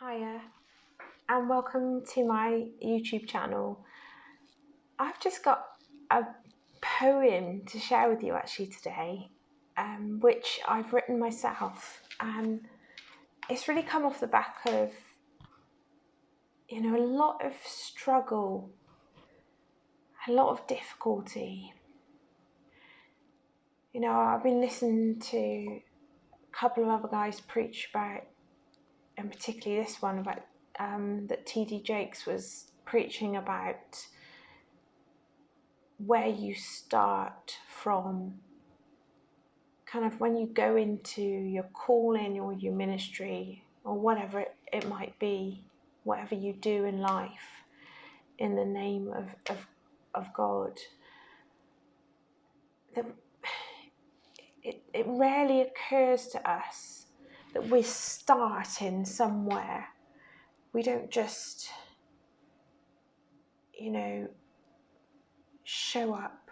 Hiya, and welcome to my YouTube channel. I've just got a poem to share with you actually today, which I've written myself, and it's really come off the back of, a lot of struggle, a lot of difficulty. I've been listening to a couple of other guys preach about, and particularly this one about that T.D. Jakes was preaching about where you start from, kind of when you go into your calling or your ministry or whatever it might be, whatever you do in life in the name of God. It rarely occurs to us that we're starting somewhere. We don't just, show up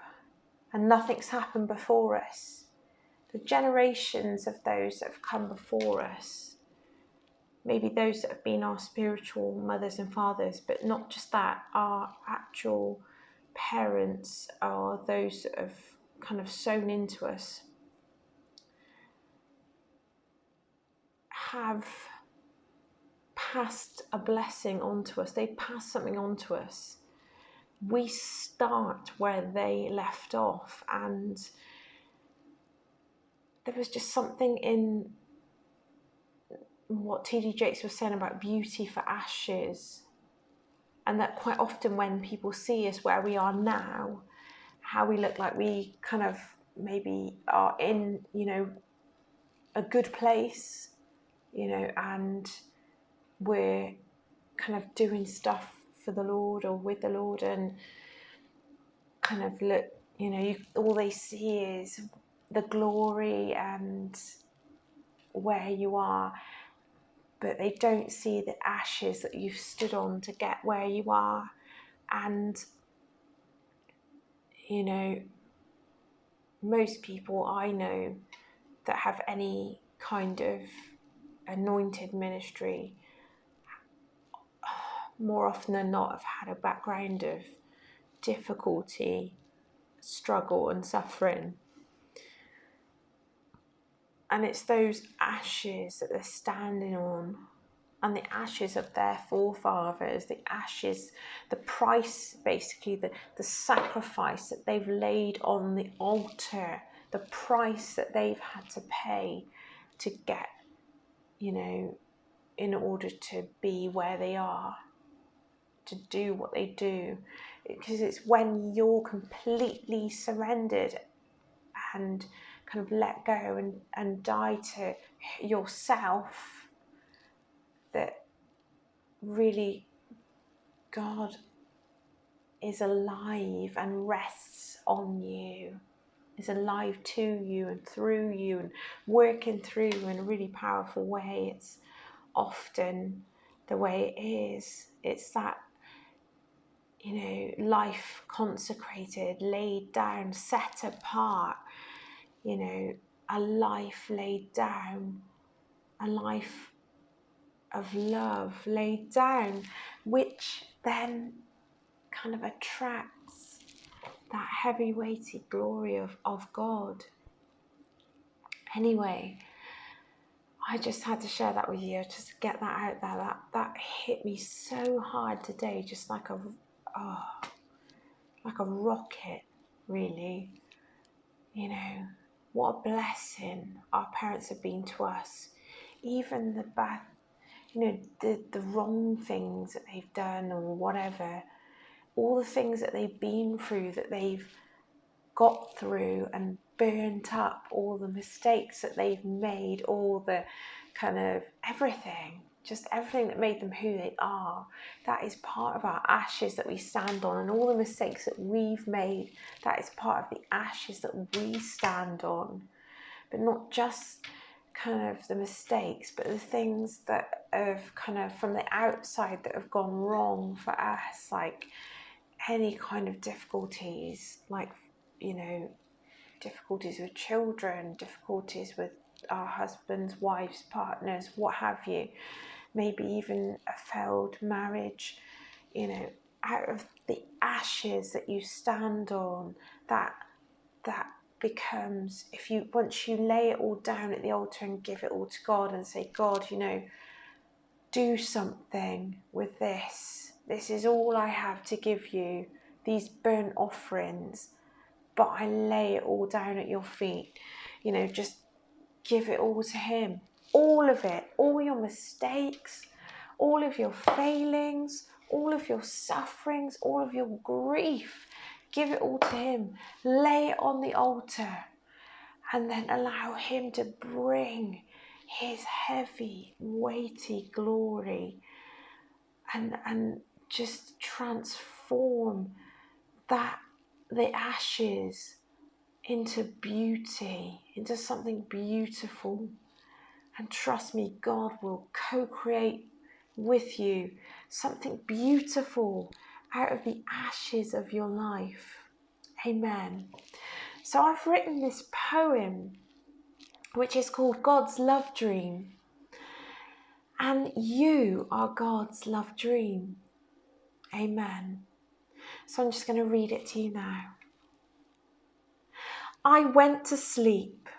and nothing's happened before us. The generations of those that have come before us, maybe those that have been our spiritual mothers and fathers, but not just that, our actual parents are those that have kind of sown into us, have passed a blessing onto us. They pass something onto us. We start where they left off, and there was just something in what T.D. Jakes was saying about beauty for ashes, and that quite often when people see us where we are now, how we look like we kind of maybe are in, a good place, and we're kind of doing stuff for the Lord or with the Lord, and kind of look, all they see is the glory and where you are, but they don't see the ashes that you've stood on to get where you are. And, most people I know that have any kind of anointed ministry, more often than not, have had a background of difficulty, struggle and suffering. And it's those ashes that they're standing on, and the ashes of their forefathers, the ashes, the price, basically, the sacrifice that they've laid on the altar, the price that they've had to pay to get, in order to be where they are, to do what they do. Because it's when you're completely surrendered and kind of let go and die to yourself that really God is alive and rests on you, is alive to you and through you and working through you in a really powerful way. It's often the way it is. It's that, life consecrated, laid down, set apart, a life laid down, a life of love laid down, which then kind of attracts that heavy weighted glory of God. Anyway, I just had to share that with you, just to get that out there. That hit me so hard today, just like a rocket, really. What a blessing our parents have been to us. Even the bad, the wrong things that they've done or whatever, all the things that they've been through, that they've got through and burnt up, all the mistakes that they've made, all the kind of everything, just everything that made them who they are, that is part of our ashes that we stand on. And all the mistakes that we've made, that is part of the ashes that we stand on. But not just kind of the mistakes, but the things that have kind of from the outside that have gone wrong for us, like any kind of difficulties, like, difficulties with children, difficulties with our husbands, wives, partners, what have you. maybe even a failed marriage, out of the ashes that you stand on, that becomes, once you lay it all down at the altar and give it all to God and say, God, do something with this. This is all I have to give you, these burnt offerings, but I lay it all down at your feet. Just give it all to him. All of it, all your mistakes, all of your failings, all of your sufferings, all of your grief. Give it all to him. Lay it on the altar and then allow him to bring his heavy, weighty glory and just transform the ashes into beauty, into something beautiful. And trust me, God will co-create with you something beautiful out of the ashes of your life. Amen. So I've written this poem, which is called God's Love Dream. And you are God's love dream. Amen. So I'm just going to read it to you now. I went to sleep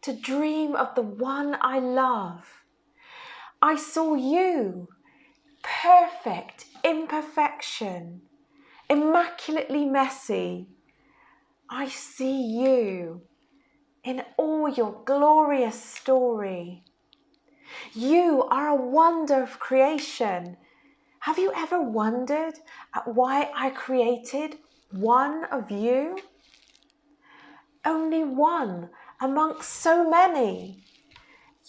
to dream of the one I love. I saw you, perfect imperfection, immaculately messy. I see you in all your glorious story. You are a wonder of creation. Have you ever wondered at why I created one of you? Only one amongst so many.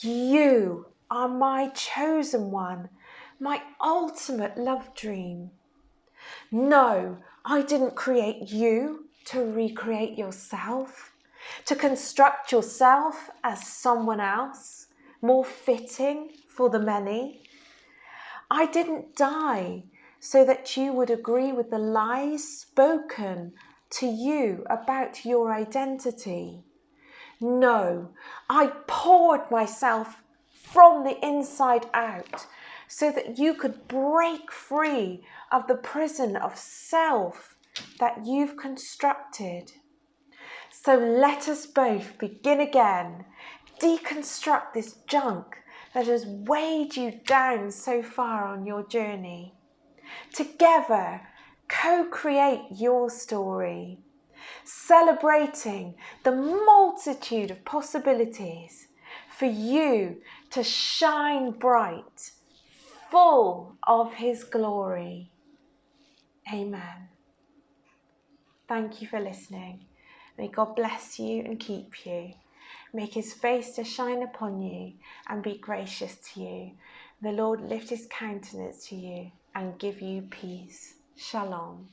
You are my chosen one, my ultimate love dream. No, I didn't create you to recreate yourself, to construct yourself as someone else, more fitting for the many. I didn't die so that you would agree with the lies spoken to you about your identity. No, I poured myself from the inside out so that you could break free of the prison of self that you've constructed. So let us both begin again, deconstruct this junk that has weighed you down so far on your journey. Together, co-create your story, celebrating the multitude of possibilities for you to shine bright, full of his glory. Amen. Thank you for listening. May God bless you and keep you. Make his face to shine upon you and be gracious to you. The Lord lift his countenance to you and give you peace. Shalom.